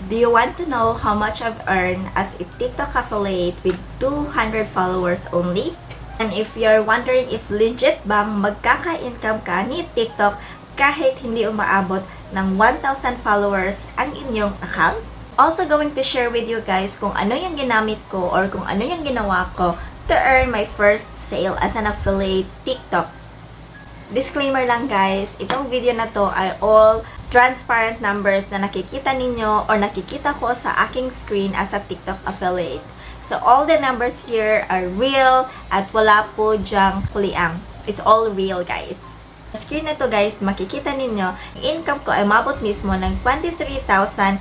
Do you want to know how much I've earned as a TikTok affiliate with 200 followers only? And if you're wondering if legit bang magkaka-income ka ni TikTok kahit hindi umaabot ng 1,000 followers ang inyong account? Also going to share with you guys kung ano yung ginamit ko or kung ano yung ginawa ko to earn my first sale as an affiliate TikTok. Disclaimer lang guys, itong video na to ay all transparent numbers na nakikita ninyo or nakikita ko sa aking screen as a TikTok affiliate. So all the numbers here are real at wala po dyang kuliang. It's all real guys. Sa screen na to guys, makikita ninyo, income ko ay mabot mismo ng 23,800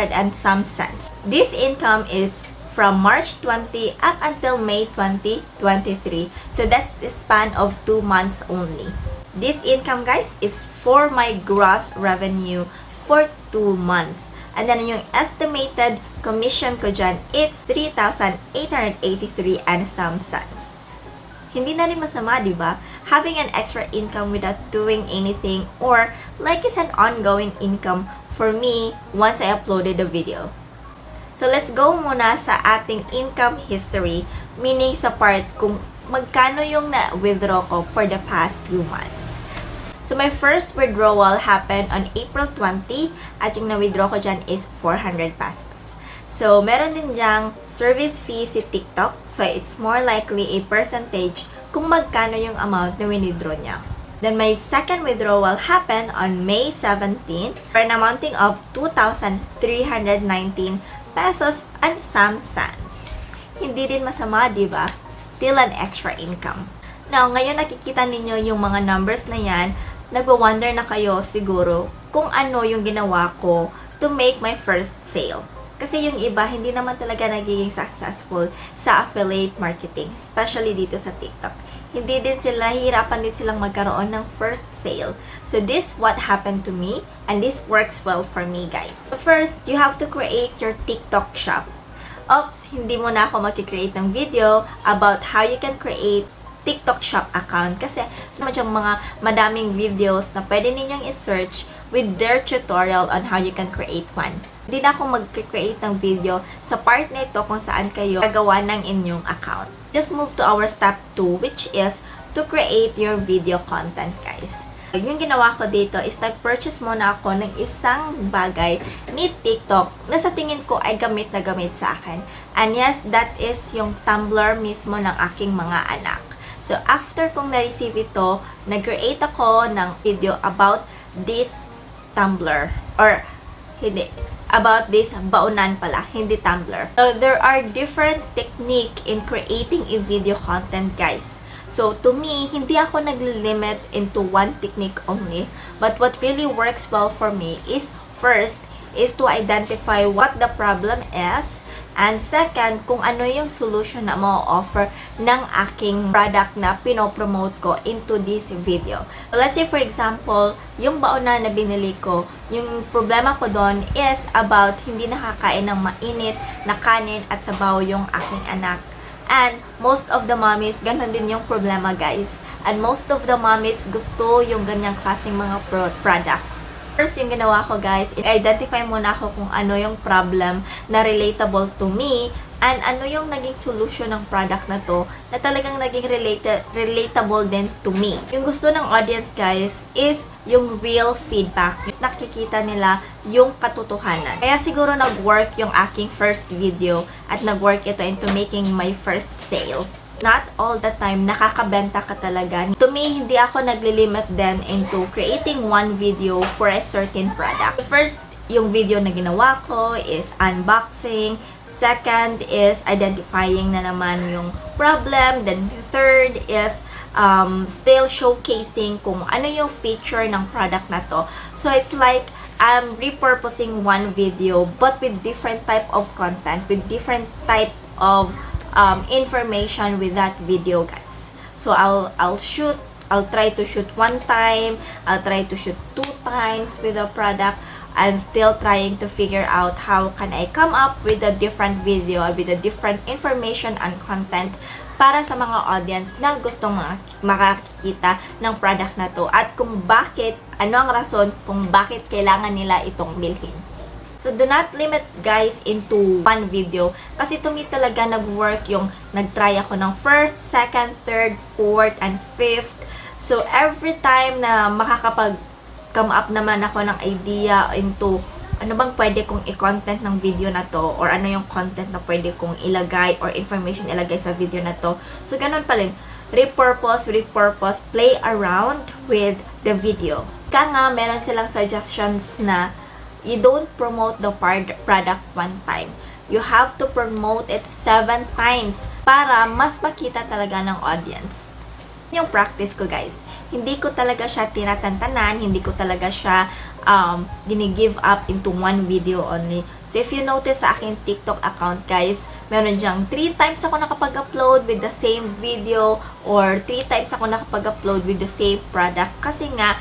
and some cents. This income is from March 20 up until May 2023. So that's the span of 2 months only. This income guys is for my gross revenue for 2 months. And then yung estimated commission ko dyan, it's 3,883 and some cents. Hindi na rin masama, di ba? Having an extra income without doing anything or like it's an ongoing income for me once I uploaded the video. So let's go muna sa ating income history, meaning sa part kung magkano yung na-withdraw ko for the past 2 months. So my first withdrawal happened on April 20 at yung na-withdraw ko dyan is 400 pesos. So meron din dyang service fee si TikTok, so it's more likely a percentage kung magkano yung amount na withdraw niya. Then my second withdrawal happened on May 17 for an amounting of 2,319 pesos and some cents. Hindi din masama, di ba? Still an extra income. Now, ngayon nakikita ninyo yung mga numbers na yan, nagwa-wonder na kayo siguro kung ano yung ginawa ko to make my first sale. Kasi yung iba, hindi naman talaga nagiging successful sa affiliate marketing, especially dito sa TikTok. Hindi din sila, hirapan din silang magkaroon ng first sale. So this what happened to me and this works well for me guys. So first, you have to create your TikTok shop. Oops, hindi mo na ako mag-create ng video about how you can create TikTok shop account kasi madyang mga madaming videos na pwede ninyong i-search with their tutorial on how you can create one. Hindi na ako mag-create ng video sa part na ito kung saan kayo gagawa ng inyong account. Just move to our step 2 which is to create your video content guys. Yung ginawa ko dito is nag-purchase muna ako ng isang bagay ni TikTok na sa tingin ko ay gamit na gamit sa akin. And yes, that is yung tumbler mismo ng aking mga anak. So after kong na-receive ito, nag-create ako ng video about this tumbler or hindi, about this baonan pala, hindi tumbler. So there are different technique in creating a video content guys. So, to me, hindi ako nag-limit into one technique only. But what really works well for me is, first, is to identify what the problem is. And second, kung ano yung solution na ma-offer ng aking product na pinopromote ko into this video. So, let's say, for example, yung baonan na binili ko, yung problema ko doon is about hindi nakakain ng mainit na kanin at sabaw yung aking anak. And most of the mommies, ganun din yung problema guys. And most of the mommies gusto yung ganyang klaseng mga product. First, yung ginawa ko guys, identify muna ako kung ano yung problem na relatable to me and ano yung naging solution ng product na to na talagang naging relatable din to me. Yung gusto ng audience guys is yung real feedback. Nakikita nila yung katotohanan. Kaya siguro nag-work yung aking first video at nag-work ito into making my first sale. Not all the time nakakabenta ka talaga. To me, hindi ako naglilimit din into creating one video for a certain product. First, yung video na ginawa ko is unboxing. Second is identifying na naman yung problem. Then third is still showcasing kung ano yung feature ng product na to. So it's like I'm repurposing one video but with different type of content, with different type of information with that video guys. So I'll try to shoot 1 time, I'll try to shoot 2 times with the product. I'm still trying to figure out how can I come up with a different video, with a different information and content para sa mga audience na gustong makakita ng product na to at kung bakit, ano ang rason kung bakit kailangan nila itong bilhin. So, do not limit guys into one video. Kasi to me talaga nag-work yung nag-try ako ng first, second, third, fourth, and fifth. So, every time na makakapag-come up naman ako ng idea into ano bang pwede kong i-content ng video na to, or ano yung content na pwede kong ilagay or information ilagay sa video na to. So, ganun pa rin. Repurpose, play around with the video. Kaya nga, meron silang suggestions na you don't promote the product one time. You have to promote it 7 times para mas makita talaga ng audience. Yung practice ko guys, hindi ko talaga siya tinatantanan, hindi ko talaga siya gini-give up into one video only. So if you notice sa aking TikTok account guys, meron diyang 3 times ako nakapag-upload with the same video, or 3 times ako nakapag-upload with the same product. Kasi nga,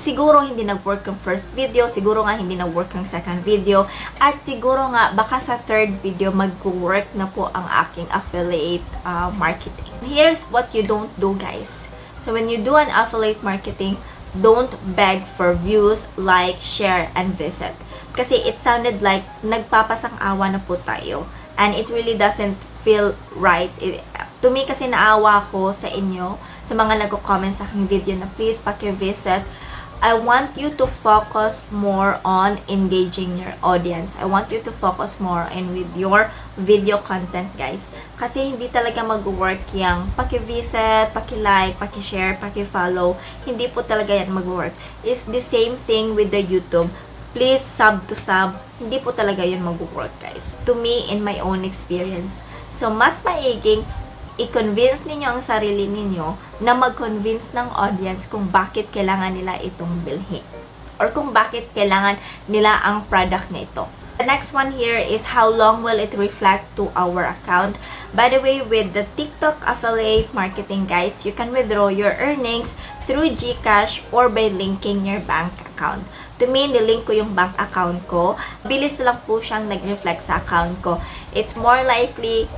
siguro hindi nag-work yung first video, siguro nga hindi nag-work yung second video, at siguro nga baka sa third video mag-work na po ang aking affiliate marketing. Here's what you don't do guys. So when you do an affiliate marketing, don't beg for views, like, share, and visit. Kasi it sounded like nagpapasang-awa na po tayo. And it really doesn't feel right. To me kasi naawa ko sa inyo, sa mga nagko-comment sa aking video na please paki-visit. I want you to focus more on engaging your audience. I want you to focus more in with your video content, guys. Kasi hindi talaga mag-work yung paki-visit, paki-like, paki-share, paki-follow. Hindi po talaga yan mag-work. It's the same thing with the YouTube. Please sub to sub. Hindi po talaga yun mag-work, guys. To me, in my own experience. So, mas maiging i-convince ninyo ang sarili ninyo na mag-convince ng audience kung bakit kailangan nila itong bilhin. Or kung bakit kailangan nila ang product na ito. The next one here is how long will it reflect to our account. By the way, with the TikTok affiliate marketing guys, you can withdraw your earnings through GCash or by linking your bank account. To me, nilink ko yung bank account ko. Bilis lang po siyang nag-reflect sa account ko. It's more likely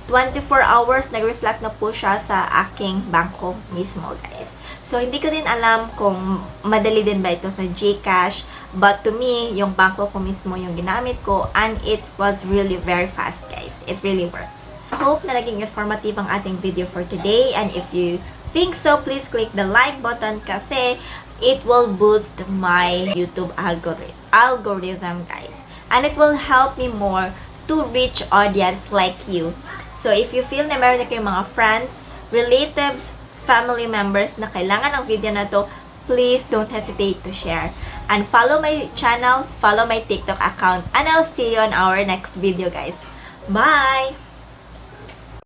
24 hours nag-reflect na po siya sa aking bangko mismo, guys. So, hindi ko din alam kung madali din ba ito sa GCash. But to me, yung bangko ko mismo yung ginamit ko. And it was really very fast, guys. It really works. I hope na naging informative ang ating video for today. And if you think so, please click the like button kasi it will boost my YouTube algorithm, guys. And it will help me more to reach audience like you. So, if you feel na meron na kayong mga friends, relatives, family members na kailangan ng video na to, please don't hesitate to share. And follow my channel, follow my TikTok account, and I'll see you on our next video, guys. Bye!